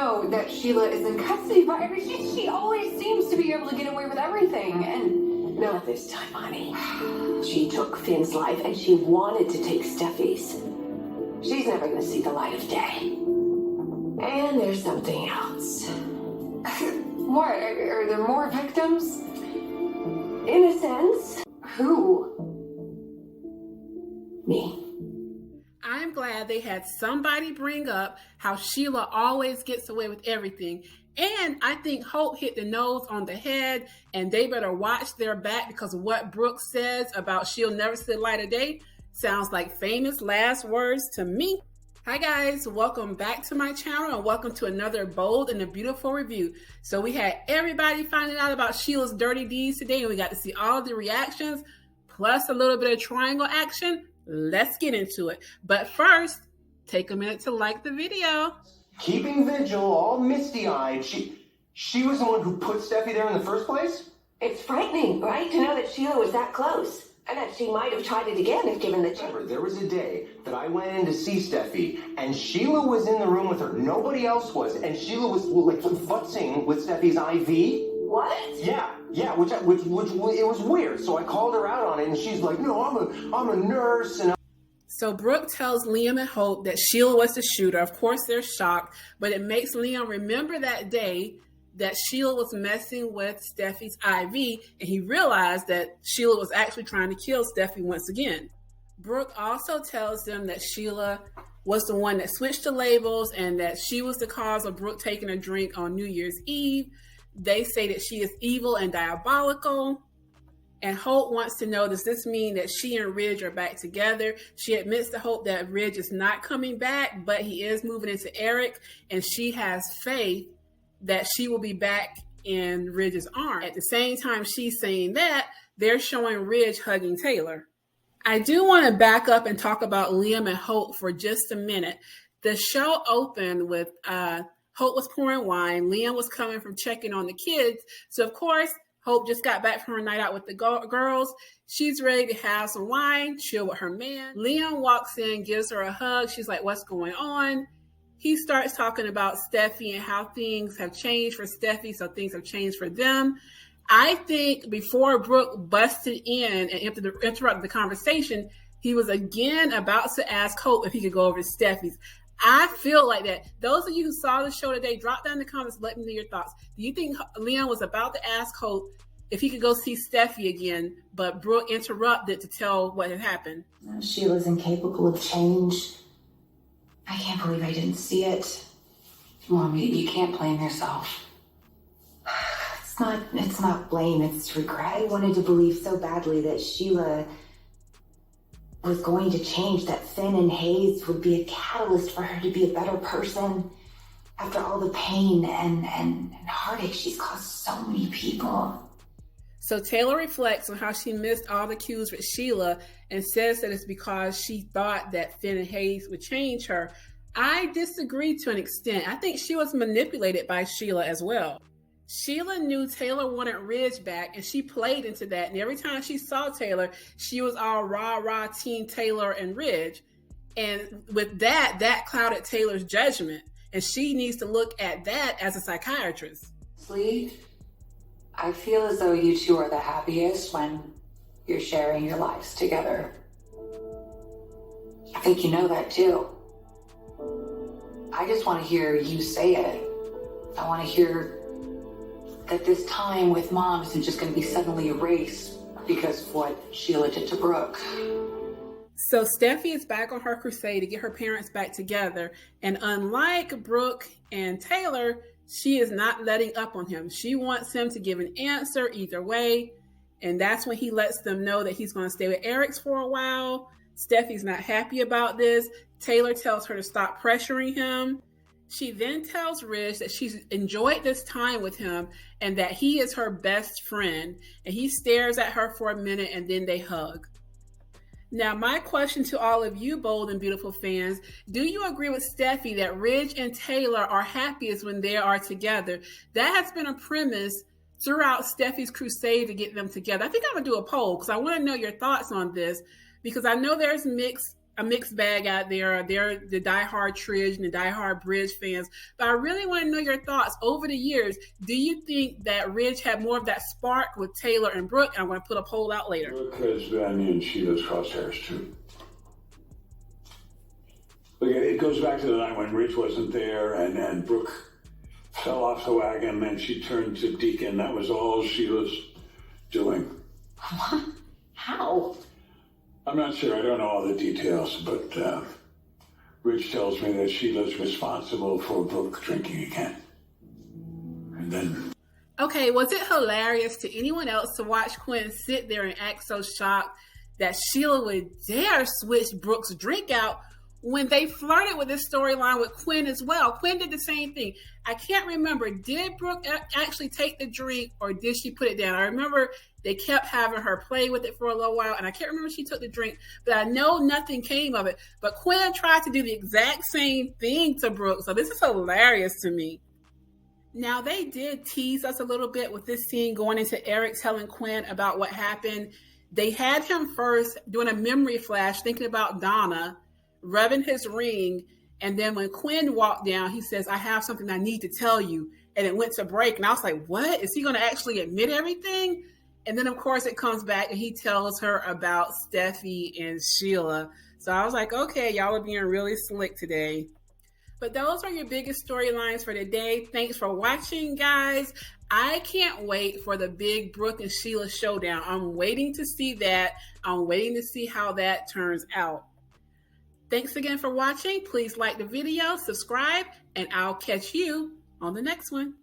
know that Sheila is in custody, but she always seems to be able to get away with everything, and not this time, honey. She took Finn's life, and she wanted to take Steffi's. She's never gonna see the light of day. And there's something else. What? Are there more victims? In a sense. Who? Me. I'm glad they had somebody bring up how Sheila always gets away with everything. And I think Hope hit the nose on the head, and they better watch their back, because of what Brooke says about she'll never see the light of day sounds like famous last words to me. Hi guys, welcome back to my channel and welcome to another bold and a beautiful review. So we had everybody finding out about Sheila's dirty deeds today, and we got to see all the reactions plus a little bit of triangle action. Let's get into it. But first, take a minute to like the video. Keeping vigil, all misty-eyed. She was the one who put Steffi there in the first place? It's frightening, right? To know that Sheila was that close. And that she might have tried it again if given the chance. There was a day that I went in to see Steffi, and Sheila was in the room with her. Nobody else was. And Sheila was like futzing with Steffi's IV. What? Yeah, which it was weird. So I called her out on it, and she's like, "No, I'm a nurse." And So Brooke tells Liam and Hope that Sheila was the shooter. Of course, they're shocked, but it makes Liam remember that day that Sheila was messing with Steffi's IV, and he realized that Sheila was actually trying to kill Steffi once again. Brooke also tells them that Sheila was the one that switched the labels and that she was the cause of Brooke taking a drink on New Year's Eve. They say that she is evil and diabolical. And Hope wants to know, does this mean that she and Ridge are back together? She admits to Hope that Ridge is not coming back, but he is moving into Eric, and she has faith that she will be back in Ridge's arms. At the same time she's saying that, they're showing Ridge hugging Taylor. I do want to back up and talk about Liam and Hope for just a minute. The show opened with Hope was pouring wine. Liam was coming from checking on the kids. So of course, Hope just got back from her night out with the girls. She's ready to have some wine, chill with her man. Liam walks in, gives her a hug. She's like, "What's going on?" He starts talking about Steffi and how things have changed for Steffi, so things have changed for them. I think before Brooke busted in and interrupted the conversation, he was again about to ask Hope if he could go over to Steffi's. I feel like that. Those of you who saw the show today, drop down in the comments, let me know your thoughts. Do you think Liam was about to ask Hope if he could go see Steffi again, but Brooke interrupted to tell what had happened? Sheila's incapable of change. I can't believe I didn't see it. Mommy, you can't blame yourself. It's not blame, it's regret. I wanted to believe so badly that Sheila was going to change, that Finn and Hayes would be a catalyst for her to be a better person after all the pain and heartache she's caused so many people. So Taylor reflects on how she missed all the cues with Sheila and says that it's because she thought that Finn and Hayes would change her. I disagree to an extent. I think she was manipulated by Sheila as well. Sheila knew Taylor wanted Ridge back, and she played into that. And every time she saw Taylor, she was all rah-rah team Taylor and Ridge. And with that, that clouded Taylor's judgment. And she needs to look at that as a psychiatrist. Honestly, I feel as though you two are the happiest when you're sharing your lives together. I think you know that too. I just want to hear you say it. I want to hear that this time with Mom isn't just going to be suddenly erased because of what Sheila did to Brooke. So Steffi is back on her crusade to get her parents back together. And unlike Brooke and Taylor, she is not letting up on him. She wants him to give an answer either way. And that's when he lets them know that he's going to stay with Eric's for a while. Steffi's not happy about this. Taylor tells her to stop pressuring him. She then tells Ridge that she's enjoyed this time with him and that he is her best friend. And he stares at her for a minute and then they hug. Now, my question to all of you bold and beautiful fans, do you agree with Steffi that Ridge and Taylor are happiest when they are together? That has been a premise throughout Steffi's crusade to get them together. I think I'm going to do a poll because I want to know your thoughts on this, because I know there's mixed a mixed bag out there. They're the diehard Tridge and the diehard Bridge fans. But I really want to know your thoughts. Over the years, do you think that Ridge had more of that spark with Taylor and Brooke? And I'm going to put a poll out later. Brooke has been in Sheila's crosshairs too. Look, it goes back to the night when Ridge wasn't there and Brooke fell off the wagon and she turned to Deacon. That was all Sheila's doing. What? How? I'm not sure. I don't know all the details, but Ridge tells me that Sheila's responsible for Brooke drinking again. And then... Okay, was it hilarious to anyone else to watch Quinn sit there and act so shocked that Sheila would dare switch Brooke's drink out when they flirted with this storyline with Quinn as well? Quinn did the same thing. I can't remember, did Brooke actually take the drink or did she put it down? I remember they kept having her play with it for a little while, and I can't remember if she took the drink, but I know nothing came of it. But Quinn tried to do the exact same thing to Brooke, so this is hilarious to me. Now, they did tease us a little bit with this scene going into Eric telling Quinn about what happened. They had him first doing a memory flash, thinking about Donna, rubbing his ring, and then when Quinn walked down, he says, I have something I need to tell you, and it went to break, and I was like, what? Is he going to actually admit everything? And then, of course, it comes back, and he tells her about Steffy and Sheila. So I was like, okay, y'all are being really slick today. But those are your biggest storylines for today. Thanks for watching, guys. I can't wait for the big Brooke and Sheila showdown. I'm waiting to see that. I'm waiting to see how that turns out. Thanks again for watching. Please like the video, subscribe, and I'll catch you on the next one.